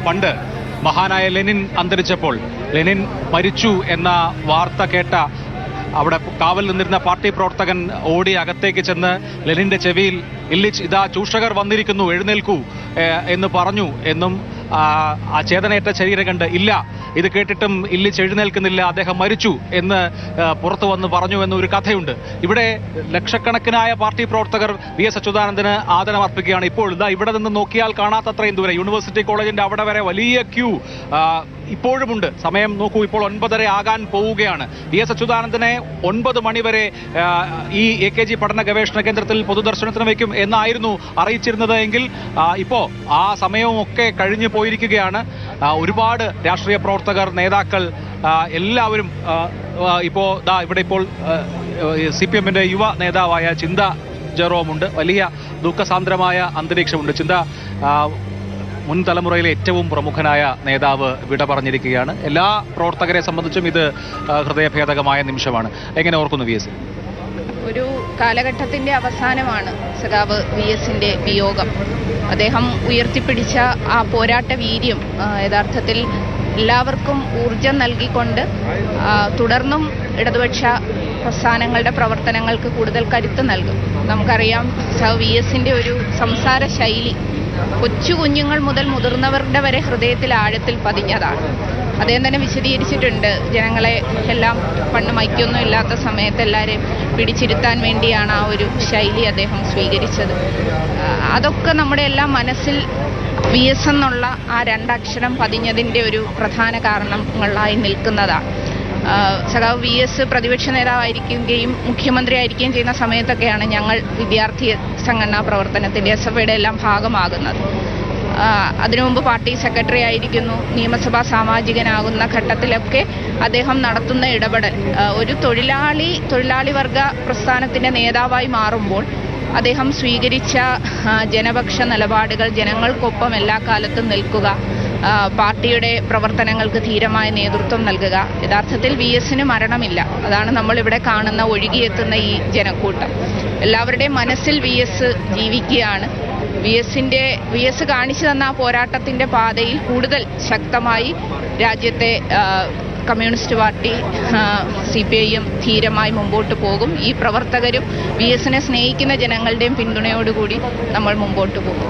പണ്ട് മഹാനായ Lenin അന്തരിച്ചപ്പോൾ Lenin മരിച്ചു എന്ന വാർത്ത കേട്ട അവിടെ കാവൽ നിന്നിരുന്ന പാർട്ടി പ്രവർത്തകൻ ഓടി അകത്തേക്ക് ചെന്ന് ലെനിന്റെ ചെവിയിൽ ഇല്ലിച്ച് ഇതാ ചൂഷകർ വന്നിരിക്കുന്നു എഴുന്നേൽക്കൂ എന്ന് പറഞ്ഞു എന്നും ആ ചേതനയേറ്റ ശരീരം കണ്ട് ഇല്ല ഇത് കേട്ടിട്ടും ഇല്ലിച്ച് എഴുന്നേൽക്കുന്നില്ല അദ്ദേഹം മരിച്ചു എന്ന് പുറത്തു വന്ന് പറഞ്ഞു എന്നൊരു കഥയുണ്ട്. ഇവിടെ ലക്ഷക്കണക്കിനായ പാർട്ടി പ്രവർത്തകർ വി എസ് അച്യുതാനന്ദന് ആദരം അർപ്പിക്കുകയാണ്. ഇപ്പോൾ ഇതാ ഇവിടെ നിന്ന് നോക്കിയാൽ കാണാത്തത്രയും ദൂരെ യൂണിവേഴ്സിറ്റി കോളേജിന്റെ അവിടെ വരെ വലിയ ക്യൂ ഇപ്പോഴുമുണ്ട്. സമയം നോക്കൂ, ഇപ്പോൾ 9:30 ആകാൻ പോവുകയാണ്. വി എസ് അച്യുതാനന്ദനെ 9 മണിവരെ ഈ AKG പഠന ഗവേഷണ കേന്ദ്രത്തിൽ പൊതുദർശനത്തിന് വയ്ക്കും എന്നായിരുന്നു അറിയിച്ചിരുന്നത് എങ്കിൽ ഇപ്പോൾ ആ സമയവും ഒക്കെ കഴിഞ്ഞു പോയിരിക്കുകയാണ്. ഒരുപാട് രാഷ്ട്രീയ പ്രവർത്തകർ, നേതാക്കൾ എല്ലാവരും ഇപ്പോൾ ഇവിടെ ഇപ്പോൾ CPM-ന്റെ യുവ നേതാവായ ചിന്ത ജെറോമുണ്ട്. വലിയ ദുഃഖസാന്ദ്രമായ അന്തരീക്ഷമുണ്ട്. ചിന്ത മുൻ തലമുറയിലെ ഏറ്റവും പ്രമുഖനായ നേതാവ് വിട പറഞ്ഞിരിക്കുകയാണ്. എല്ലാ പ്രവർത്തകരെ സംബന്ധിച്ചും ഇത് ഹൃദയഭേദകമായ നിമിഷമാണ്. എങ്ങനെ ഓർക്കുന്നു VS? ഒരു കാലഘട്ടത്തിന്റെ അവസാനമാണ് സഖാവ് VS-ന്റെ വിയോഗം. അദ്ദേഹം ഉയർത്തിപ്പിടിച്ച ആ പോരാട്ട വീര്യം യഥാർത്ഥത്തിൽ എല്ലാവർക്കും ഊർജം നൽകിക്കൊണ്ട് തുടർന്നും ഇടതുപക്ഷ പ്രസ്ഥാനങ്ങളുടെ പ്രവർത്തനങ്ങൾക്ക് കൂടുതൽ കരുത്ത് നൽകും. നമുക്കറിയാം VS-ന്റെ ഒരു സംസാര ശൈലി കൊച്ചു കുഞ്ഞുങ്ങൾ മുതൽ മുതിർന്നവരുടെ വരെ ഹൃദയത്തിൽ ആഴത്തിൽ പതിഞ്ഞതാണ്. അദ്ദേഹം തന്നെ വിശദീകരിച്ചിട്ടുണ്ട്, ജനങ്ങളെ എല്ലാം പണ്ട് മൈക്കൊന്നും ഇല്ലാത്ത സമയത്ത് എല്ലാവരെയും പിടിച്ചിരുത്താൻ വേണ്ടിയാണ് ആ ഒരു ശൈലി അദ്ദേഹം സ്വീകരിച്ചത്. അതൊക്കെ നമ്മുടെ എല്ലാം മനസ്സിൽ VS എന്നുള്ള ആ 2 അക്ഷരം പതിഞ്ഞതിൻ്റെ ഒരു പ്രധാന കാരണങ്ങളായി നിൽക്കുന്നതാണ്. സഖാവ് VS പ്രതിപക്ഷ നേതാവായിരിക്കുകയും മുഖ്യമന്ത്രി ആയിരിക്കുകയും ചെയ്യുന്ന സമയത്തൊക്കെയാണ് ഞങ്ങൾ വിദ്യാർത്ഥി സംഘടനാ പ്രവർത്തനത്തിൻ്റെ SFIയുടെ എല്ലാം ഭാഗമാകുന്നത്. അതിനു മുമ്പ് പാർട്ടി സെക്രട്ടറി ആയിരിക്കുന്നു. നിയമസഭാ സാമാജികനാകുന്ന ഘട്ടത്തിലൊക്കെ അദ്ദേഹം നടത്തുന്ന ഇടപെടൽ ഒരു തൊഴിലാളി വർഗ പ്രസ്ഥാനത്തിൻ്റെ നേതാവായി മാറുമ്പോൾ അദ്ദേഹം സ്വീകരിച്ച ജനപക്ഷ നിലപാടുകൾ, ജനങ്ങൾക്കൊപ്പം എല്ലാ കാലത്തും നിൽക്കുക, പാർട്ടിയുടെ പ്രവർത്തനങ്ങൾക്ക് ധീരമായ നേതൃത്വം നൽകുക. യഥാർത്ഥത്തിൽ VS-ന് മരണമില്ല. അതാണ് നമ്മളിവിടെ കാണുന്ന ഒഴുകിയെത്തുന്ന ഈ ജനക്കൂട്ടം. എല്ലാവരുടെയും മനസ്സിൽ VS ജീവിക്കുകയാണ്. VS കാണിച്ചു തന്ന ആ പോരാട്ടത്തിൻ്റെ പാതയിൽ കൂടുതൽ ശക്തമായി രാജ്യത്തെ കമ്മ്യൂണിസ്റ്റ് പാർട്ടി CPIM ധീരമായി മുമ്പോട്ട് പോകും. ഈ പ്രവർത്തകരും VS-നെ സ്നേഹിക്കുന്ന ജനങ്ങളുടെയും പിന്തുണയോടുകൂടി നമ്മൾ മുമ്പോട്ട് പോകും.